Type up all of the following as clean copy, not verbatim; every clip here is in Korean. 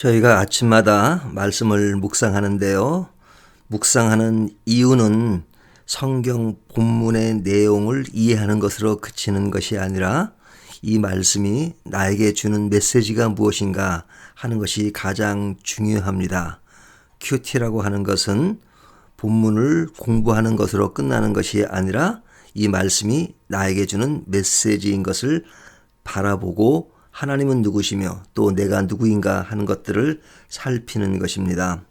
저희가 아침마다 말씀을 묵상하는데요. 묵상하는 이유는 성경 본문의 내용을 이해하는 것으로 그치는 것이 아니라 이 말씀이 나에게 주는 메시지가 무엇인가 하는 것이 가장 중요합니다. 큐티라고 하는 것은 본문을 공부하는 것으로 끝나는 것이 아니라 이 말씀이 나에게 주는 메시지인 것을 바라보고 하나님은 누구시며 또 내가 누구인가 하는 것들을 살피는 것입니다.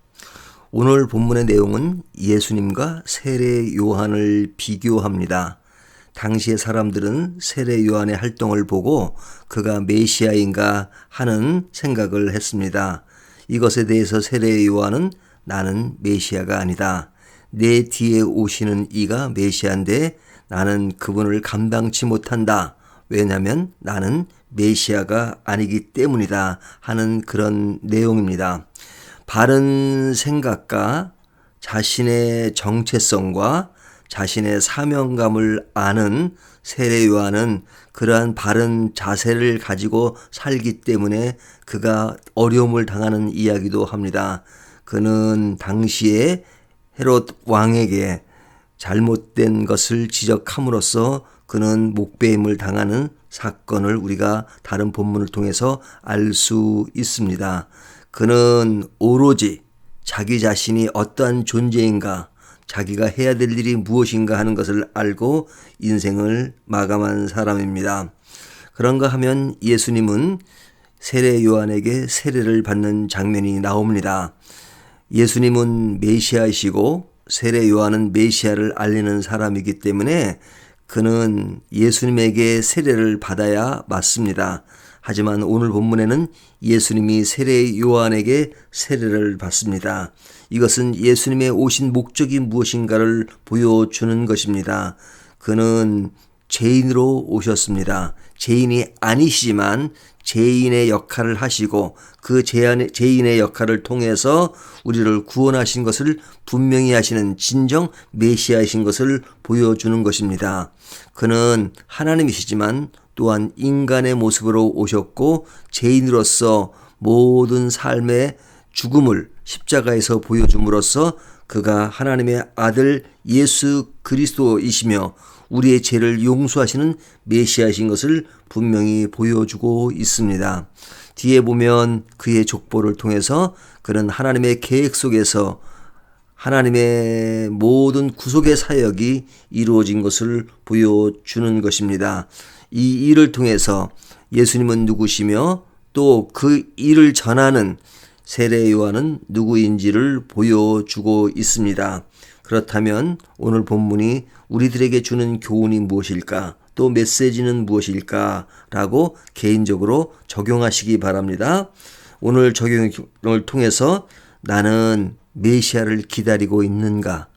오늘 본문의 내용은 예수님과 세례 요한을 비교합니다. 당시의 사람들은 세례 요한의 활동을 보고 그가 메시아인가 하는 생각을 했습니다. 이것에 대해서 세례 요한은 나는 메시아가 아니다. 내 뒤에 오시는 이가 메시아인데 나는 그분을 감당치 못한다. 왜냐하면 나는 메시아가 아니기 때문이다 하는 그런 내용입니다. 바른 생각과 자신의 정체성과 자신의 사명감을 아는 세례 요한은 그러한 바른 자세를 가지고 살기 때문에 그가 어려움을 당하는 이야기도 합니다. 그는 당시에 헤롯 왕에게 잘못된 것을 지적함으로써 그는 목배임을 당하는 사건을 우리가 다른 본문을 통해서 알 수 있습니다. 그는 오로지 자기 자신이 어떠한 존재인가, 자기가 해야 될 일이 무엇인가 하는 것을 알고 인생을 마감한 사람입니다. 그런가 하면 예수님은 세례 요한에게 세례를 받는 장면이 나옵니다. 예수님은 메시아이시고 세례 요한은 메시아를 알리는 사람이기 때문에 그는 예수님에게 세례를 받아야 맞습니다. 하지만 오늘 본문에는 예수님이 세례 요한에게 세례를 받습니다. 이것은 예수님의 오신 목적이 무엇인가를 보여주는 것입니다. 그는 죄인으로 오셨습니다. 죄인이 아니시지만 죄인의 역할을 하시고 그 죄인의 역할을 통해서 우리를 구원하신 것을 분명히 하시는 진정 메시아이신 것을 보여주는 것입니다. 그는 하나님이시지만 또한 인간의 모습으로 오셨고 죄인으로서 모든 삶의 죽음을 십자가에서 보여줌으로써 그가 하나님의 아들 예수 그리스도이시며 우리의 죄를 용서하시는 메시아이신 것을 분명히 보여주고 있습니다. 뒤에 보면 그의 족보를 통해서 그는 하나님의 계획 속에서 하나님의 모든 구속의 사역이 이루어진 것을 보여주는 것입니다. 이 일을 통해서 예수님은 누구시며 또 그 일을 전하는 세례 요한은 누구인지를 보여주고 있습니다. 그렇다면 오늘 본문이 우리들에게 주는 교훈이 무엇일까? 또 메시지는 무엇일까? 라고 개인적으로 적용하시기 바랍니다. 오늘 적용을 통해서 나는 메시아를 기다리고 있는가?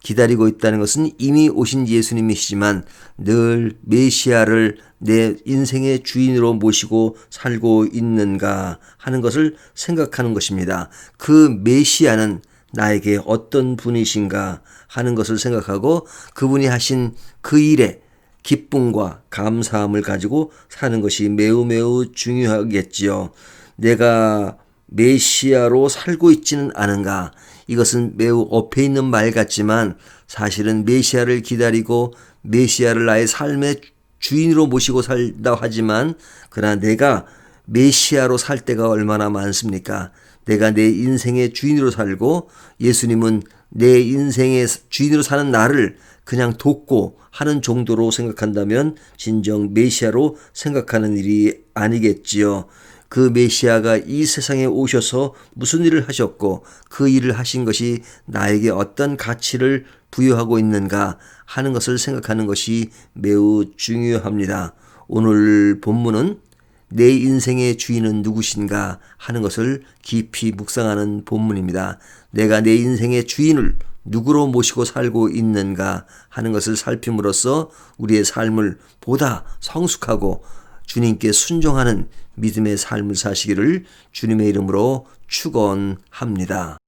기다리고 있다는 것은 이미 오신 예수님이시지만 늘 메시아를 내 인생의 주인으로 모시고 살고 있는가 하는 것을 생각하는 것입니다. 그 메시아는 나에게 어떤 분이신가 하는 것을 생각하고 그분이 하신 그 일에 기쁨과 감사함을 가지고 사는 것이 매우 매우 중요하겠지요. 내가 메시아로 살고 있지는 않은가? 이것은 매우 엎여 있는 말 같지만 사실은 메시아를 기다리고 메시아를 나의 삶의 주인으로 모시고 살다 하지만 그러나 내가 메시아로 살 때가 얼마나 많습니까? 내가 내 인생의 주인으로 살고 예수님은 내 인생의 주인으로 사는 나를 그냥 돕고 하는 정도로 생각한다면 진정 메시아로 생각하는 일이 아니겠지요. 그 메시아가 이 세상에 오셔서 무슨 일을 하셨고 그 일을 하신 것이 나에게 어떤 가치를 부여하고 있는가 하는 것을 생각하는 것이 매우 중요합니다. 오늘 본문은 내 인생의 주인은 누구신가 하는 것을 깊이 묵상하는 본문입니다. 내가 내 인생의 주인을 누구로 모시고 살고 있는가 하는 것을 살핌으로써 우리의 삶을 보다 성숙하고 주님께 순종하는 믿음의 삶을 사시기를 주님의 이름으로 축원합니다.